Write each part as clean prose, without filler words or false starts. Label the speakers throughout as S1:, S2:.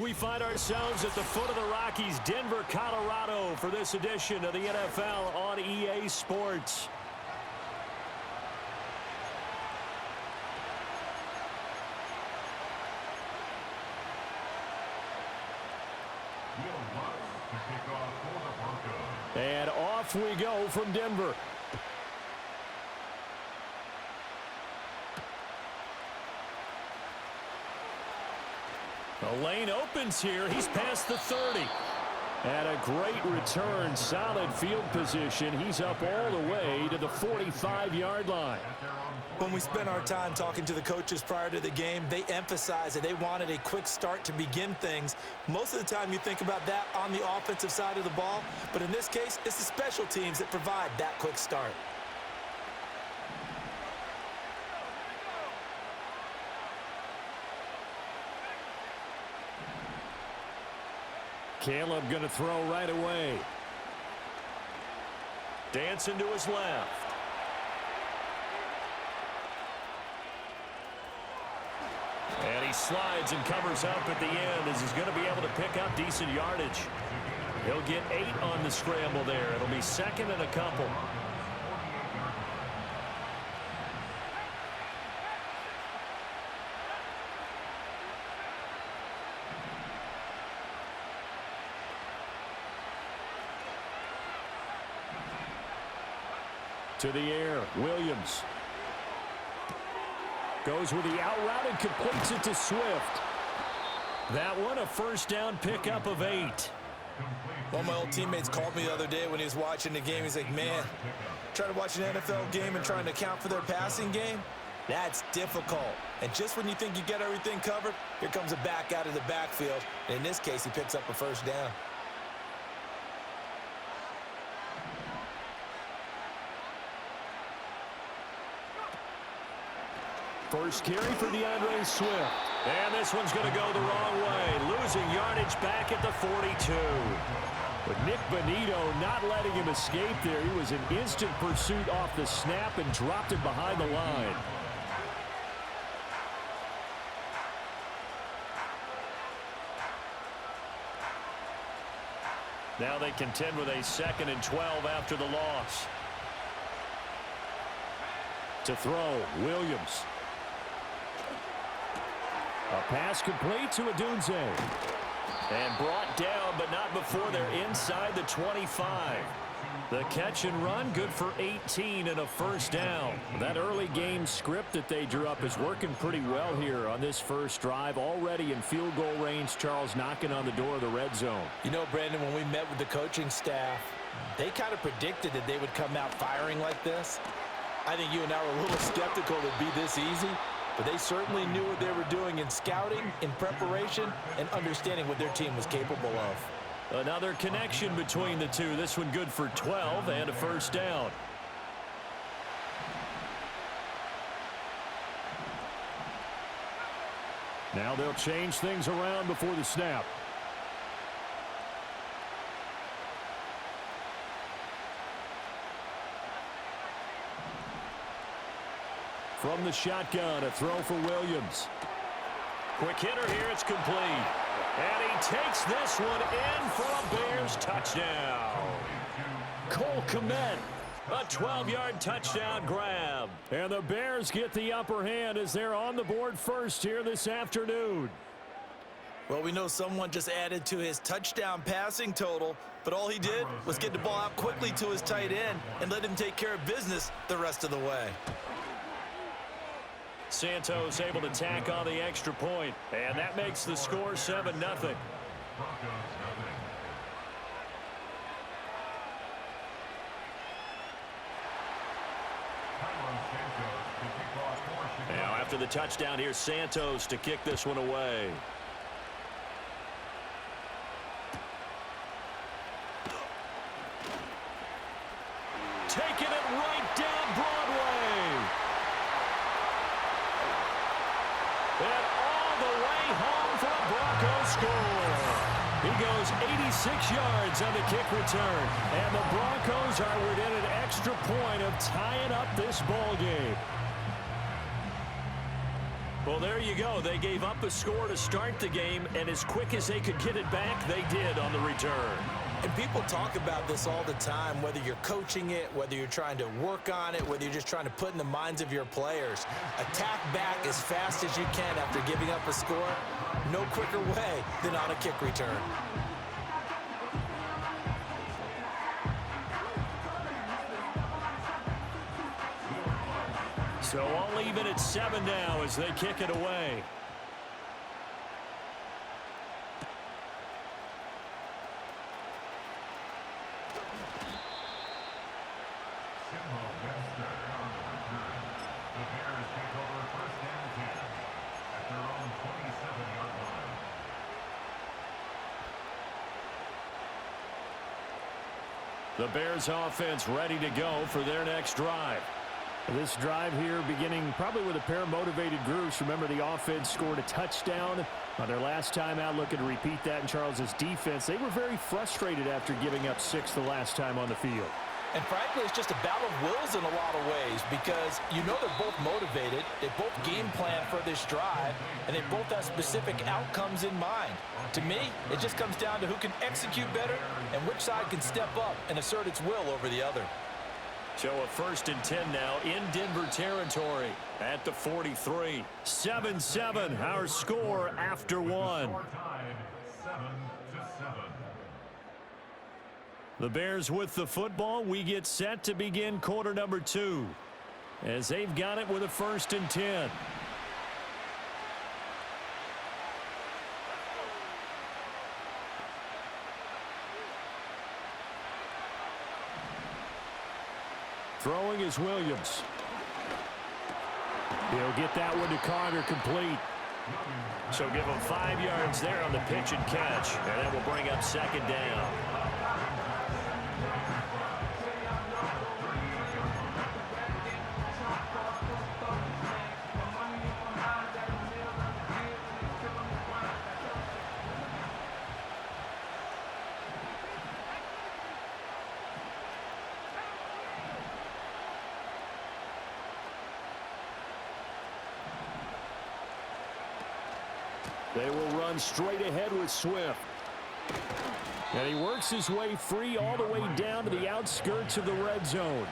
S1: We find ourselves at the foot of the Rockies, Denver, Colorado, for this edition of the NFL on EA Sports. And off we go from Denver. The lane opens here. He's past the 30. And a great return, solid field position. He's up all the way to the 45-yard line.
S2: When we spent our time talking to the coaches prior to the game, they emphasized that they wanted a quick start to begin things. Most of the time you think about that on the offensive side of the ball, but in this case, it's the special teams that provide that quick start.
S1: Caleb going to throw right away. Dancing to his left. And he slides and covers up at the end as he's going to be able to pick up decent yardage. He'll get 8 on the scramble there. It'll be second and a couple. To the air, Williams. Goes with the out route and completes it to Swift. That one, a first down pickup of 8.
S2: One of my old teammates called me the other day when he was watching the game. He's like, man, trying to watch an NFL game and trying to account for their passing game? That's difficult. And just when you think you get everything covered, here comes a back out of the backfield. And in this case, he picks up a first down.
S1: First carry for DeAndre Swift. And this one's going to go the wrong way. Losing yardage back at the 42. But Nick Bonito not letting him escape there. He was in instant pursuit off the snap and dropped it behind the line. Now they contend with a 2nd and 12 after the loss. To throw, Williams. A pass complete to Adunze. And brought down, but not before they're inside the 25. The catch and run, good for 18 and a first down. That early game script that they drew up is working pretty well here on this first drive. Already in field goal range, Charles knocking on the door of the red zone.
S2: You know, Brandon, when we met with the coaching staff, they kind of predicted that they would come out firing like this. I think you and I were a little skeptical it'd be this easy. But they certainly knew what they were doing in scouting, in preparation, and understanding what their team was capable of.
S1: Another connection between the two. This one good for 12 and a first down. Now they'll change things around before the snap. From the shotgun, a throw for Williams. Quick hitter here, it's complete. And he takes this one in for a Bears touchdown. Cole Kmet, a 12-yard touchdown grab. And the Bears get the upper hand as they're on the board first here this afternoon.
S2: Well, we know someone just added to his touchdown passing total, but all he did was get the ball out quickly to his tight end and let him take care of business the rest of the way.
S1: Santos able to tack on the extra point, and that makes the score 7-0. Now after the touchdown, here's Santos to kick this one away. Taking it right down Broadway. And all the way home for a Broncos score. He goes 86 yards on the kick return. And the Broncos are within an extra point of tying up this ball game. Well, there you go. They gave up a score to start the game, and as quick as they could get it back, they did on the return.
S2: And people talk about this all the time, whether you're coaching it, whether you're trying to work on it, whether you're just trying to put in the minds of your players. Attack back as fast as you can after giving up a score. No quicker way than on a kick return.
S1: So all even at 7 now as they kick it away. The Bears offense ready to go for their next drive.
S3: This drive here beginning probably with a pair of motivated groups. Remember, the offense scored a touchdown on their last time out, looking to repeat that in Charles's defense. They were very frustrated after giving up 6 the last time on the field.
S2: And frankly, it's just a battle of wills in a lot of ways because you know they're both motivated, they both game plan for this drive, and they both have specific outcomes in mind. To me, it just comes down to who can execute better and which side can step up and assert its will over the other.
S1: So a 1st and 10 now in Denver territory at the 43. 7-7, our score after 1. The Bears with the football. We get set to begin quarter number 2 as they've got it with a 1st and 10. Throwing is Williams. He'll get that one to Carter, complete. So give him 5 yards there on the pitch and catch, and that will bring up 2nd down. They will run straight ahead with Swift. And he works his way free all the way down to the outskirts of the red zone.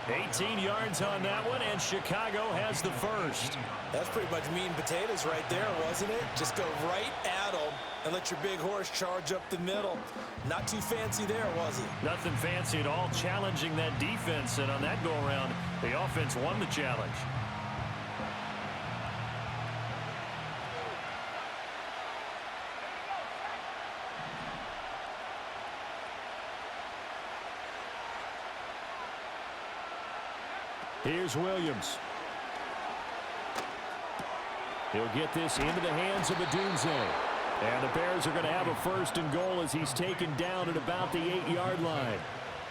S1: 18 yards on that one, and Chicago has the first.
S2: That's pretty much meat and potatoes right there, wasn't it? Just go right at them and let your big horse charge up the middle. Not too fancy there, was it?
S1: Nothing fancy at all, challenging that defense, and on that go-around, the offense won the challenge. Here's Williams. He'll get this into the hands of Adunze. And the Bears are going to have a 1st and goal as he's taken down at about the 8-yard line.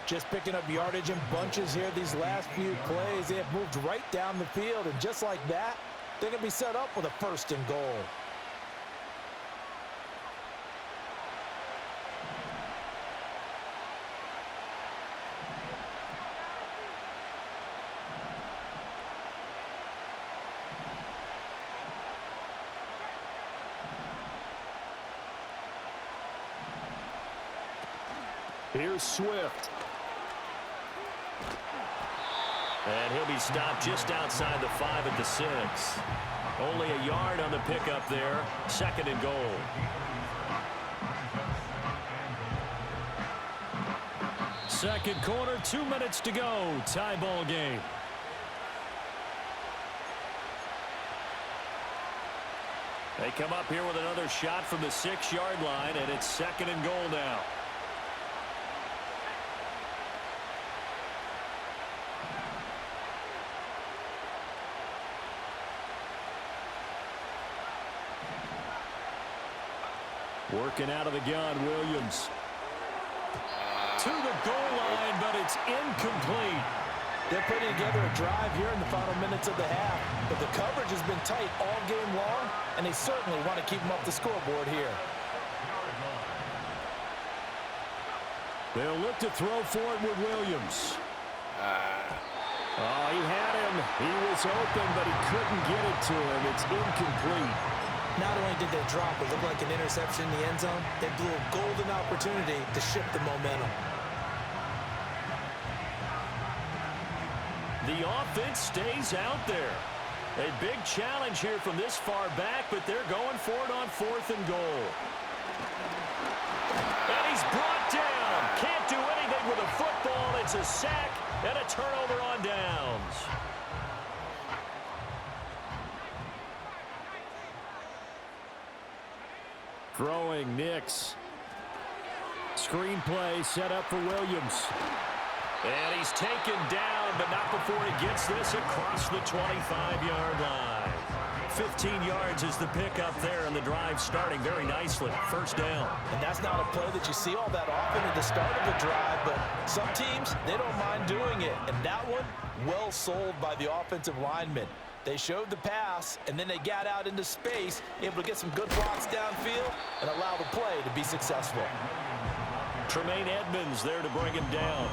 S2: Just picking up yardage in bunches here these last few plays. They have moved right down the field, and just like that, they're going to be set up with a 1st and goal.
S1: Here's Swift. And he'll be stopped just outside the 5 at the 6. Only a yard on the pickup there. 2nd and goal. Second quarter, 2 minutes to go. Tie ball game. They come up here with another shot from the 6-yard line, and it's 2nd and goal now. Working out of the gun, Williams. To the goal line, but it's incomplete.
S2: They're putting together a drive here in the final minutes of the half, but the coverage has been tight all game long, and they certainly want to keep them up the scoreboard here.
S1: They'll look to throw for it with Williams. Oh, he had him,
S3: He was open, but he couldn't get it to him. It's incomplete.
S2: Not only did they drop it look like an interception in the end zone, they blew a golden opportunity to shift the momentum.
S1: The offense stays out there. A big challenge here from this far back, but they're going for it on 4th and goal. And he's brought down. Can't do anything with a football. It's a sack and a turnover on downs.
S3: Throwing Nix. Screenplay set up for Williams.
S1: And he's taken down, but not before he gets this across the 25-yard line. 15 yards is the pickup there, and the drive starting very nicely. First down.
S2: And that's not a play that you see all that often at the start of a drive, but some teams, they don't mind doing it. And that one, well sold by the offensive lineman. They showed the pass, and then they got out into space, able to get some good blocks downfield and allow the play to be successful.
S1: Tremaine Edmonds there to bring him down.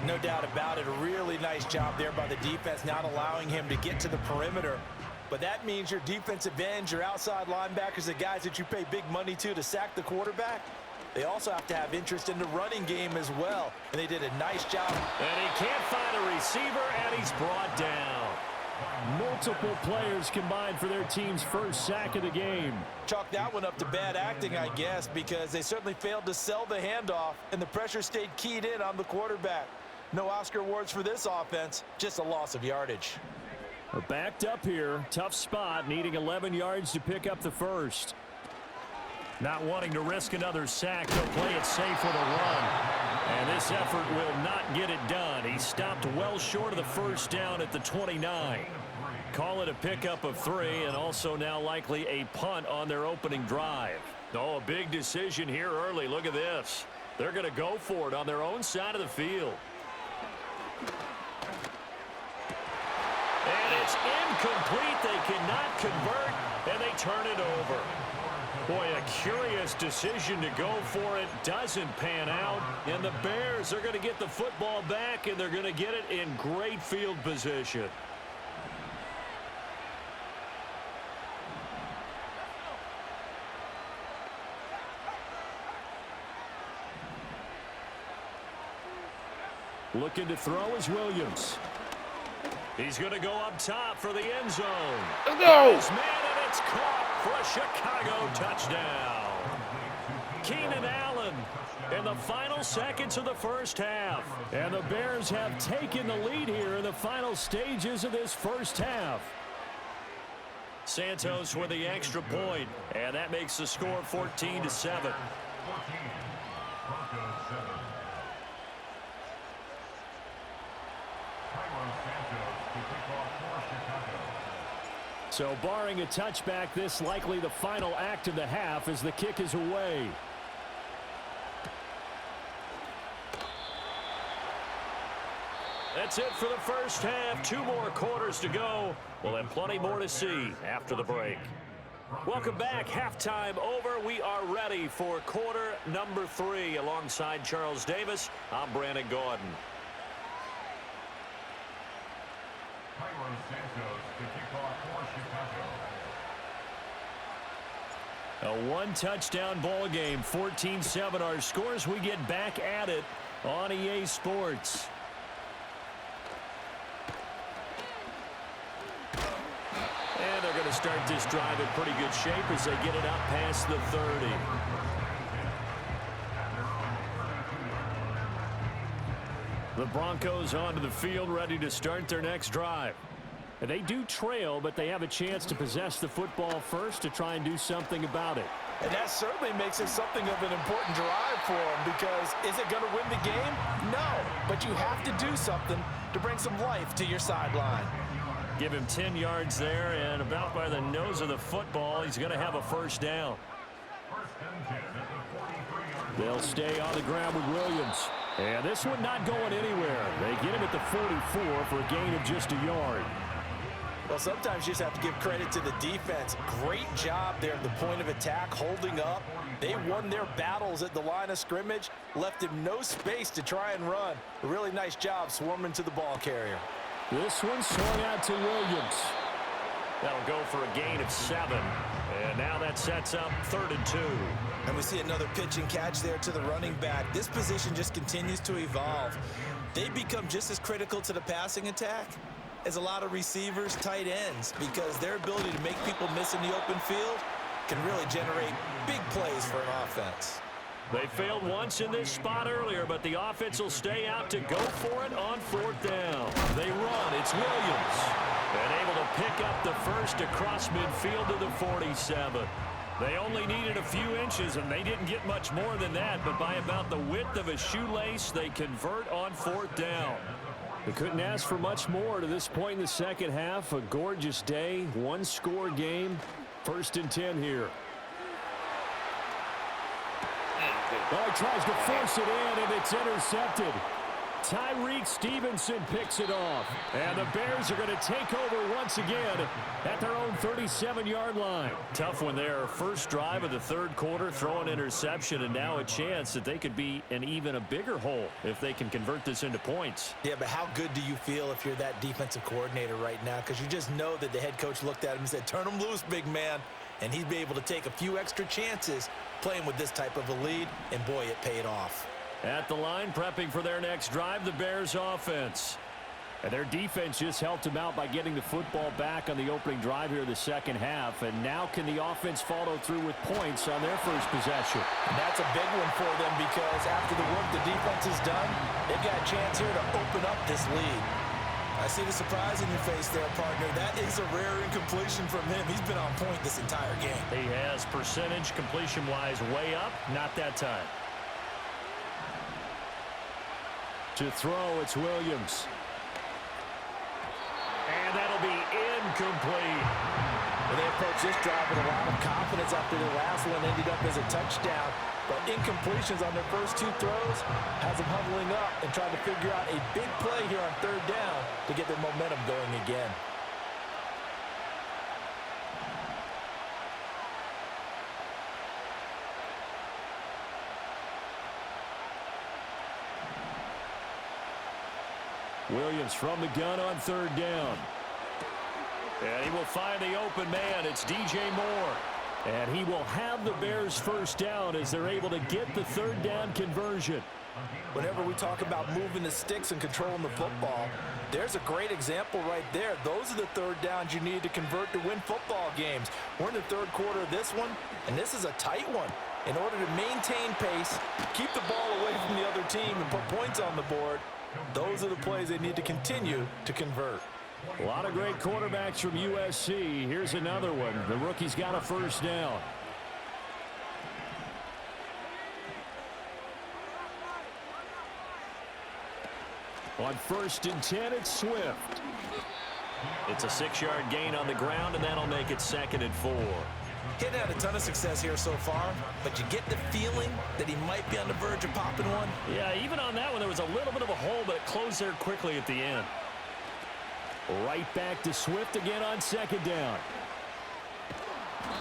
S2: No doubt about it. A really nice job there by the defense, not allowing him to get to the perimeter. But that means your defensive ends, your outside linebackers, the guys that you pay big money to sack the quarterback, they also have to have interest in the running game as well. And they did a nice job.
S1: And he can't find a receiver, and he's brought down.
S3: Multiple players combined for their team's first sack of the game.
S2: Chalk that one up to bad acting, I guess, because they certainly failed to sell the handoff, and the pressure stayed keyed in on the quarterback. No Oscar awards for this offense, just a loss of yardage.
S3: We're backed up here. Tough spot, needing 11 yards to pick up the first.
S1: Not wanting to risk another sack, they'll play it safe with a run. And this effort will not get it done. He stopped well short of the first down at the 29. Call it a pickup of 3, and also now likely a punt on their opening drive. Oh, a big decision here early. Look at this. They're going to go for it on their own side of the field. And it's incomplete. They cannot convert, and they turn it over. Boy, a curious decision to go for it. Doesn't pan out. And the Bears are going to get the football back, and they're going to get it in great field position.
S3: Looking to throw is Williams.
S1: He's going to go up top for the end zone.
S4: Let's go!
S1: Man, and it's caught for a Chicago touchdown. Keenan Allen in the final seconds of the first half.
S3: And the Bears have taken the lead here in the final stages of this first half.
S1: Santos with the extra point, and that makes the score 14-7.
S3: So barring a touchback, this likely the final act of the half as the kick is away.
S1: That's it for the first half. 2 more quarters to go. We'll have plenty more to see after the break. Welcome back. Halftime over. We are ready for quarter number 3. Alongside Charles Davis, I'm Brandon Gordon.
S3: A 1-touchdown ball game, 14-7 our scores. We get back at it on EA Sports.
S1: And they're going to start this drive in pretty good shape as they get it out past the 30.
S3: The Broncos onto the field, ready to start their next drive. And they do trail, but they have a chance to possess the football first to try and do something about it.
S2: And that certainly makes it something of an important drive for them, because is it going to win the game? No, but you have to do something to bring some life to your sideline.
S1: Give him 10 yards there, and about by the nose of the football, he's going to have a first down.
S3: They'll stay on the ground with Williams. And this one not going anywhere. They get him at the 44 for a gain of just a yard.
S2: Well, sometimes you just have to give credit to the defense. Great job there at the point of attack, holding up. They won their battles at the line of scrimmage, left him no space to try and run. A really nice job swarming to the ball carrier.
S3: This one swung out to Williams.
S1: That'll go for a gain of 7. And now that sets up 3rd and 2.
S2: And we see another pitch and catch there to the running back. This position just continues to evolve. They become just as critical to the passing attack as a lot of receivers, tight ends, because their ability to make people miss in the open field can really generate big plays for an offense.
S1: They failed once in this spot earlier, but the offense will stay out to go for it on 4th down. They run. It's Williams. And able to pick up the first across midfield to the 47. They only needed a few inches, and they didn't get much more than that, but by about the width of a shoelace, they convert on 4th down.
S3: They couldn't ask for much more to this point in the second half. A gorgeous day, one-score game. 1st and 10 here. Oh, he tries to force it in, and it's intercepted. Tyreek Stevenson picks it off. And the Bears are going to take over once again at their own 37-yard line.
S1: Tough one there. First drive of the 3rd quarter, throw an interception, and now a chance that they could be in even a bigger hole if they can convert this into points.
S2: Yeah, but how good do you feel if you're that defensive coordinator right now? Because you just know that the head coach looked at him and said, turn him loose, big man. And he'd be able to take a few extra chances playing with this type of a lead, and boy, it paid off.
S1: At the line, prepping for their next drive, the Bears offense.
S3: And their defense just helped them out by getting the football back on the opening drive here in the second half. And now can the offense follow through with points on their first possession?
S2: And that's a big one for them, because after the work the defense has done, they've got a chance here to open up this lead. I see the surprise in your face there, partner. That is a rare incompletion from him. He's been on point this entire game.
S1: He has percentage completion-wise way up. Not that time.
S3: To throw, it's Williams.
S1: And that'll be incomplete.
S2: Well, they approached this drive with a lot of confidence after the last one ended up as a touchdown. But incompletions on their first 2 throws has them huddling up and trying to figure out a big play here on 3rd down to get their momentum going again.
S3: Williams from the gun on 3rd down.
S1: And he will find the open man. It's DJ Moore.
S3: And he will have the Bears first down as they're able to get the 3rd down conversion.
S2: Whenever we talk about moving the sticks and controlling the football, there's a great example right there. Those are the 3rd downs you need to convert to win football games. We're in the 3rd quarter of this one, and this is a tight one. In order to maintain pace, keep the ball away from the other team, and put points on the board, those are the plays they need to continue to convert.
S3: A lot of great quarterbacks from USC. Here's another one. The rookie's got a first down. On 1st and 10, it's Swift.
S1: It's a 6-yard gain on the ground, and that'll make it 2nd and 4.
S2: He hadn't had a ton of success here so far, but you get the feeling that he might be on the verge of popping one.
S1: Yeah, even on that one, there was a little bit of a hole, but it closed there quickly at the end.
S3: Right back to Swift again on 2nd down.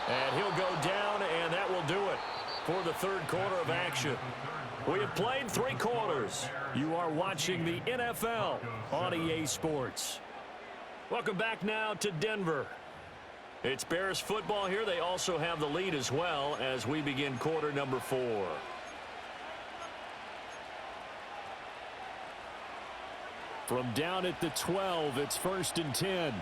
S1: And he'll go down, and that will do it for the 3rd quarter of action. We have played 3 quarters.
S3: You are watching the NFL on EA Sports.
S1: Welcome back now to Denver. It's Bears football here. They also have the lead as well as we begin quarter number 4.
S3: From down at the 12, it's 1st and 10.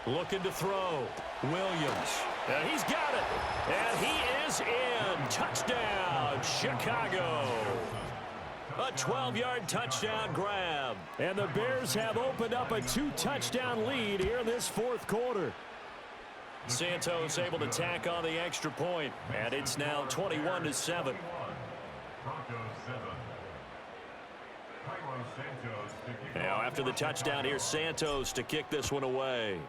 S1: Looking to throw. Williams. And he's got it. And he is in. Touchdown, Chicago. A 12-yard touchdown grab.
S3: And the Bears have opened up a 2-touchdown lead here in this 4th quarter.
S1: Santos able to tack on the extra point, and it's now 21-7. Now after the touchdown, here's Santos to kick this one away.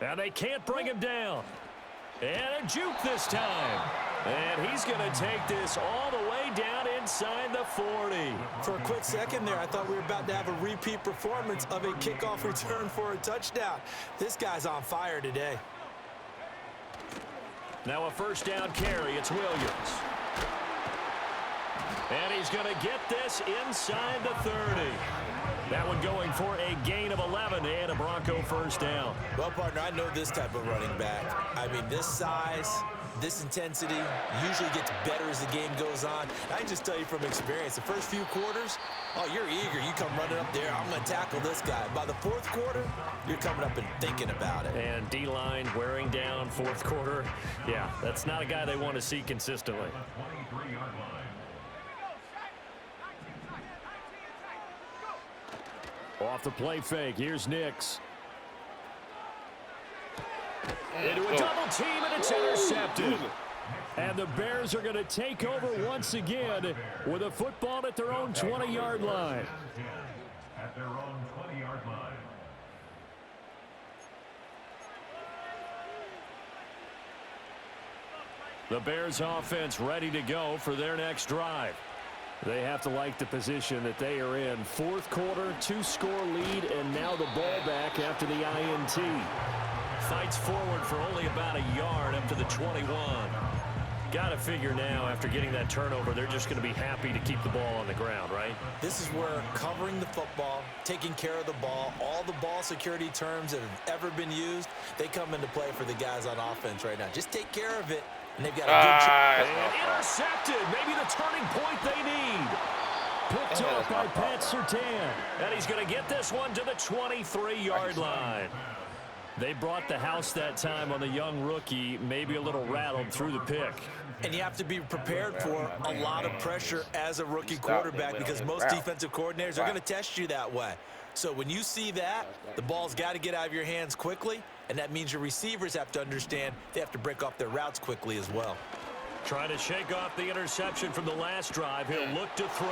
S1: And they can't bring him down. And a juke this time. And he's going to take this all the way down inside the 40.
S2: For a quick second there, I thought we were about to have a repeat performance of a kickoff return for a touchdown. This guy's on fire today.
S1: Now a first down carry. It's Williams. And he's going to get this inside the 30. That one going for a gain of 11 and a Bronco first down.
S2: Well, partner, I know this type of running back. I mean, this size, this intensity usually gets better as the game goes on. I can just tell you from experience, the first few quarters, oh, you're eager. You come running up there, I'm going to tackle this guy. By the fourth quarter, you're coming up and thinking about it.
S3: And D-line wearing down fourth quarter. Yeah, that's not a guy they want to see consistently. Off the play fake, here's Nix. Into a double team, and it's intercepted. And the Bears are going to take over once again with a football at their own 20-yard line.
S4: At their own 20-yard line.
S3: The Bears offense ready to go for their next drive. They have to like the position that they are in. Fourth quarter, 2-score lead, and now the ball back after the INT.
S1: Fights forward for only about a yard up to the 21.
S3: Got to figure now, after getting that turnover, they're just going to be happy to keep the ball on the ground, right?
S2: This is where covering the football, taking care of the ball, all the ball security terms that have ever been used, they come into play for the guys on offense right now. Just take care of it, and they've got a good chance.
S1: And intercepted. Maybe the turning point they need.
S3: Picked up by Pat Surtain.
S1: And he's going to get this one to the 23-yard line.
S3: They brought the house that time on the young rookie, maybe a little rattled through the pick.
S2: And you have to be prepared for a lot of pressure as a rookie quarterback because most defensive coordinators are going to test you that way. So when you see that, the ball's got to get out of your hands quickly, and that means your receivers have to understand they have to break off their routes quickly as well.
S1: Trying to shake off the interception from the last drive. He'll look to throw.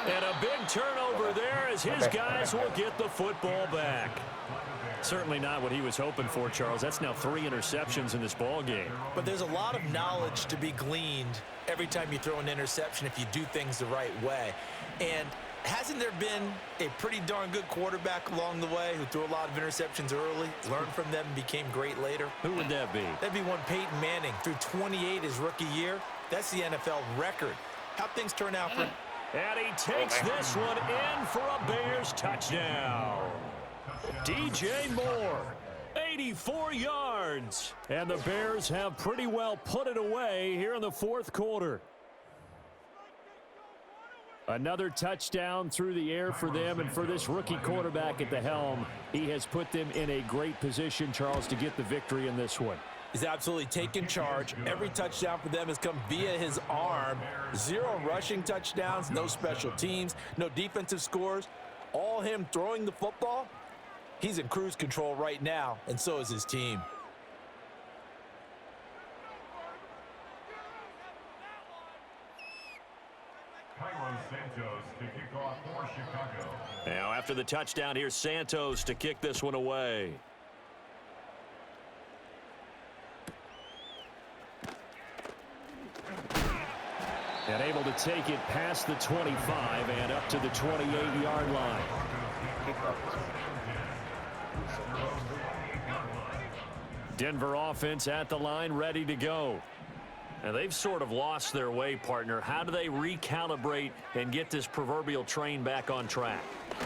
S1: And a big turnover there as his guys will get the football back.
S3: Certainly not what he was hoping for, Charles. That's now 3 interceptions in this ball game.
S2: But there's a lot of knowledge to be gleaned every time you throw an interception if you do things the right way. And hasn't there been a pretty darn good quarterback along the way who threw a lot of interceptions early, learned from them, and became great later?
S3: Who would that be?
S2: That'd be one Peyton Manning. Threw 28 his rookie year. That's the NFL record. How'd things turn out for him?
S1: And he takes this one in for a Bears touchdown. DJ Moore, 84 yards.
S3: And the Bears have pretty well put it away here in the fourth quarter. Another touchdown through the air for them, and for this rookie quarterback at the helm, he has put them in a great position, Charles, to get the victory in this one.
S2: He's absolutely taken charge. Every touchdown for them has come via his arm. 0 rushing touchdowns, no special teams, no defensive scores. All him throwing the football. He's in cruise control right now, and so is his team.
S4: Santos to kick off for Chicago.
S1: Now after the touchdown, here's Santos to kick this one away.
S3: And able to take it past the 25 and up to the 28-yard line. Denver offense at the line, ready to go. And they've sort of lost their way, partner. How do they recalibrate and get this proverbial train back on track?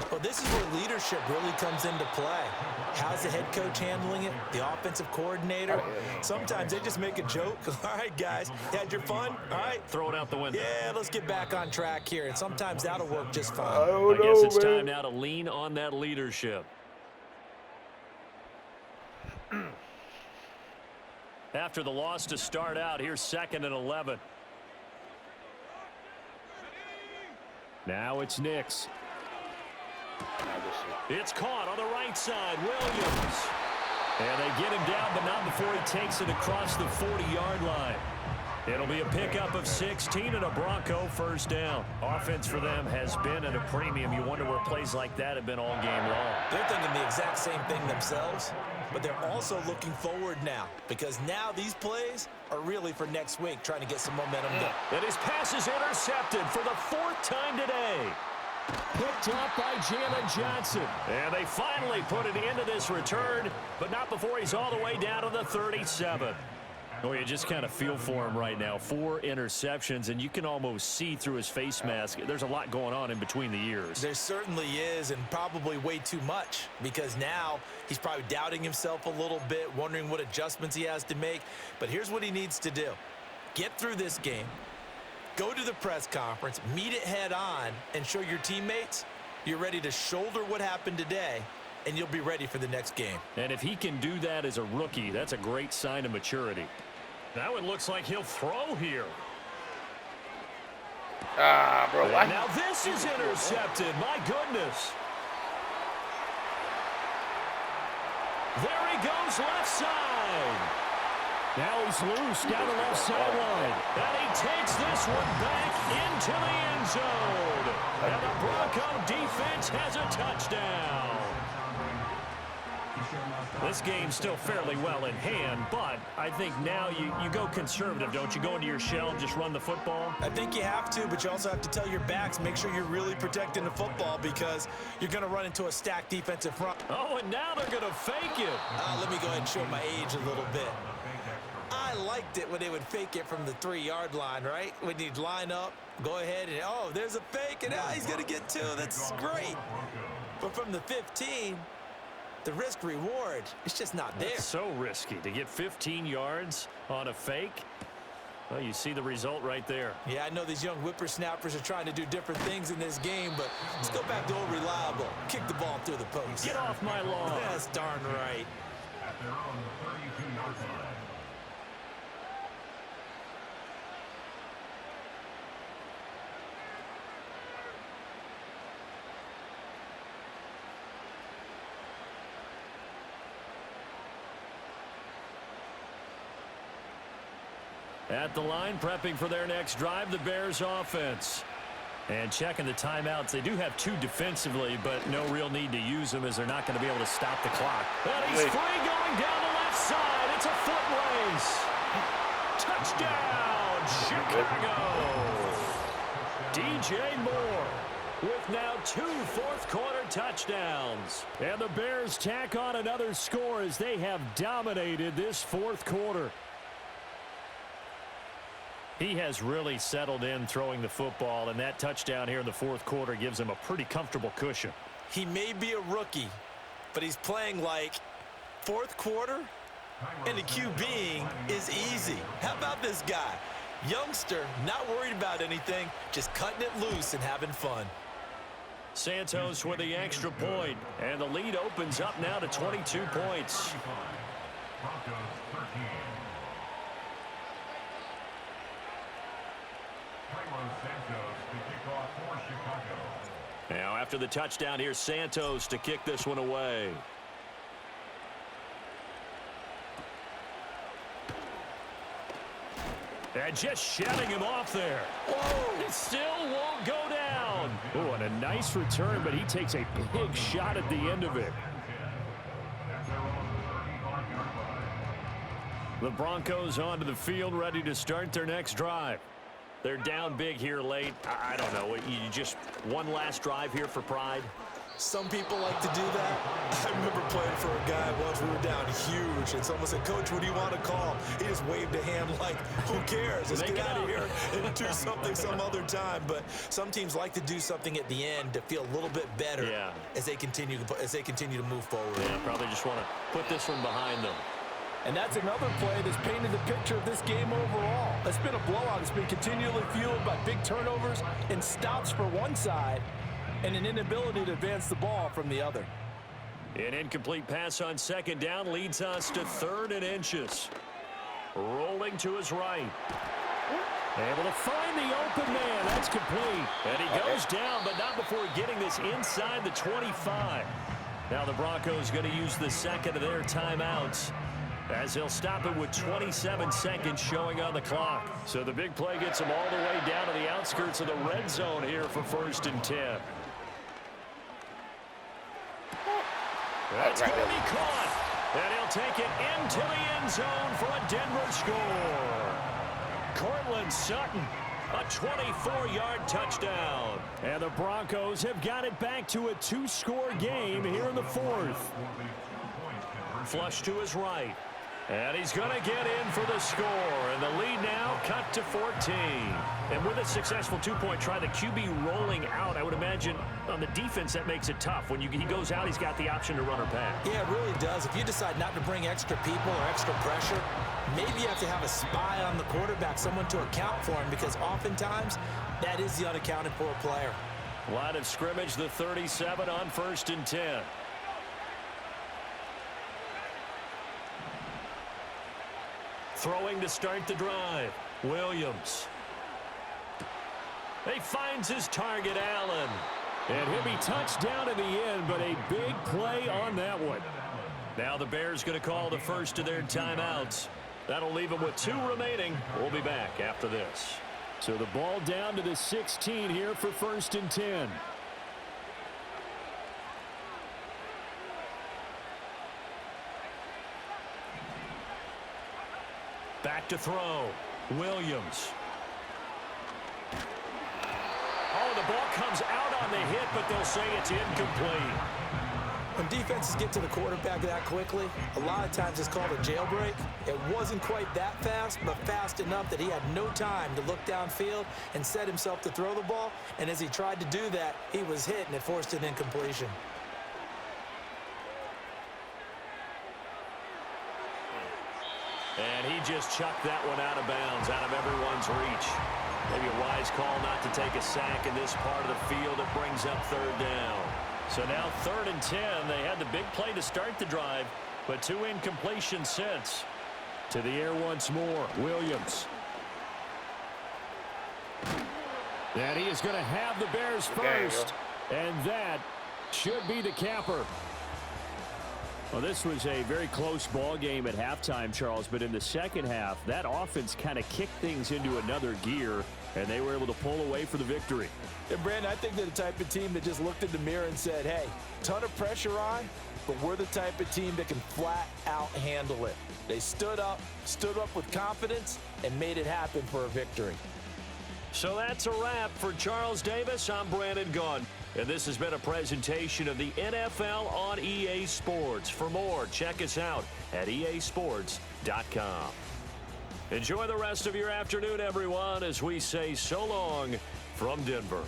S2: Well, this is where leadership really comes into play. How's the head coach handling it? The offensive coordinator? Sometimes they just make a joke. All right, guys, you had your fun? All right.
S3: Throw it out the window.
S2: Yeah, let's get back on track here. And sometimes that'll work just fine.
S3: I guess it's time now to lean on that leadership. After the loss to start out, here's 2nd and 11. Now it's Nix. It's caught on the right side. Williams. And they get him down, but not before he takes it across the 40-yard line.
S1: It'll be a pickup of 16 and a Bronco first down. Offense for them has been at a premium. You wonder where plays like that have been all game long.
S2: They're thinking the exact same thing themselves, but they're also looking forward now because now these plays are really for next week, trying to get some momentum going.
S1: And his pass is intercepted for the 4th time today. Picked up by Jalen Johnson. And they finally put it into this return, but not before he's all the way down to the 37. Oh, you just kind of feel for him right now. 4 interceptions, and you can almost see through his face mask. There's a lot going on in between the ears.
S2: There certainly is, and probably way too much, because now he's probably doubting himself a little bit, wondering what adjustments he has to make. But here's what he needs to do. Get through this game, go to the press conference, meet it head on, and show your teammates you're ready to shoulder what happened today, and you'll be ready for the next game.
S1: And if he can do that as a rookie, that's a great sign of maturity. Now it looks like he'll throw here.
S5: Bro, why?
S1: Now this is intercepted. My goodness. There he goes, left side.
S3: Now he's loose down the left sideline.
S1: And he takes this one back into the end zone. And the Bronco defense has a touchdown. This game's still fairly well in hand, but I think now you go conservative, don't you? Go into your shell, just run the football?
S2: I think you have to, but you also have to tell your backs, make sure you're really protecting the football because you're going to run into a stacked defensive front.
S1: Oh, and now they're going to fake it.
S2: Let me go ahead and show my age a little bit. I liked it when they would fake it from the 3-yard line, right? When you'd line up, go ahead and, oh, there's a fake, and he's going to get 2. That's great. But from the 15, the risk-reward, it's just not there.
S1: It's so risky to get 15 yards on a fake. Well, you see the result right there.
S2: Yeah, I know these young whippersnappers are trying to do different things in this game, but let's go back to old reliable. Kick the ball through the post.
S1: Get off my lawn.
S2: That's darn right.
S4: At their own 32-yard line.
S1: At the line, prepping for their next drive, the Bears offense. And checking the timeouts. They do have 2 defensively, but no real need to use them as they're not going to be able to stop the clock. And he's free going down the left side. It's a foot race. Touchdown, Chicago. DJ Moore with now 2 fourth-quarter touchdowns. And the Bears tack on another score as they have dominated this fourth quarter. He has really settled in throwing the football, and that touchdown here in the fourth quarter gives him a pretty comfortable cushion.
S2: He may be a rookie, but he's playing like fourth quarter, and the QBing is easy. How about this guy? Youngster, not worried about anything, just cutting it loose and having fun.
S1: Santos with the extra point, and the lead opens up now to 22 points.
S4: Broncos 13. Santos to kick off for Chicago.
S1: Now after the touchdown, here's Santos to kick this one away. And just shutting him off there. Whoa, it still won't go down. Oh, and a nice return, but he takes a big shot at the end of it. The Broncos onto the field, ready to start their next drive. They're down big here late. I don't know. You just one last drive here for pride?
S2: Some people like to do that. I remember playing for a guy once. We were down huge, and someone said, "Coach, what do you want to call?" He just waved a hand like, who cares? Let's get out of here and do something some other time. But some teams like to do something at the end to feel a little bit better as they continue to move forward.
S1: Yeah, probably just want to put this one behind them.
S6: And that's another play that's painted the picture of this game overall. It's been a blowout. It's been continually fueled by big turnovers and stops for one side and an inability to advance the ball from the other.
S1: An incomplete pass on second down leads us to 3rd and inches. Rolling to his right. Able to find the open man. That's complete. And he goes down, but not before getting this inside the 25. Now the Broncos going to use the second of their timeouts as he'll stop it with 27 seconds showing on the clock.
S3: So the big play gets him all the way down to the outskirts of the red zone here for 1st and 10.
S1: That's going to be caught. And he'll take it into the end zone for a Denver score. Cortland Sutton, a 24-yard touchdown.
S3: And the Broncos have got it back to a 2-score game here in the 4th.
S1: Flush to his right. And he's going to get in for the score. And the lead now cut to 14. And with a successful 2-point try, the QB rolling out, I would imagine on the defense that makes it tough. When he goes out, he's got the option to run or pass.
S2: Yeah, it really does. If you decide not to bring extra people or extra pressure, maybe you have to have a spy on the quarterback, someone to account for him, because oftentimes that is the unaccounted for player.
S3: Line of scrimmage, the 37 on 1st and 10.
S1: Throwing to start the drive. Williams. He finds his target, Allen.
S3: And he'll be touched down in the end, but a big play on that one.
S1: Now the Bears going to call the first of their timeouts. That'll leave them with 2 remaining. We'll be back after this.
S3: So the ball down to the 16 here for 1st and 10.
S1: Back to throw. Williams. Oh, the ball comes out on the hit, but they'll say it's incomplete.
S2: When defenses get to the quarterback that quickly, a lot of times it's called a jailbreak. It wasn't quite that fast, but fast enough that he had no time to look downfield and set himself to throw the ball. And as he tried to do that, he was hit, and it forced an incompletion.
S1: And he just chucked that one out of bounds, out of everyone's reach. Maybe a wise call not to take a sack in this part of the field. It brings up 3rd down.
S3: So now 3rd and 10. They had the big play to start the drive, but 2 incompletions since. To the air once more. Williams. And he is going to have the Bears first. And that should be the capper. Well, this was a very close ball game at halftime, Charles, but in the second half, that offense kind of kicked things into another gear, and they were able to pull away for the victory.
S6: And, Brandon, I think they're the type of team that just looked in the mirror and said, hey, ton of pressure on, but we're the type of team that can flat out handle it. They stood up with confidence, and made it happen for a victory.
S1: So that's a wrap for Charles Davis. I'm Brandon Gunn. And this has been a presentation of the NFL on EA Sports. For more, check us out at easports.com. Enjoy the rest of your afternoon, everyone, as we say so long from Denver.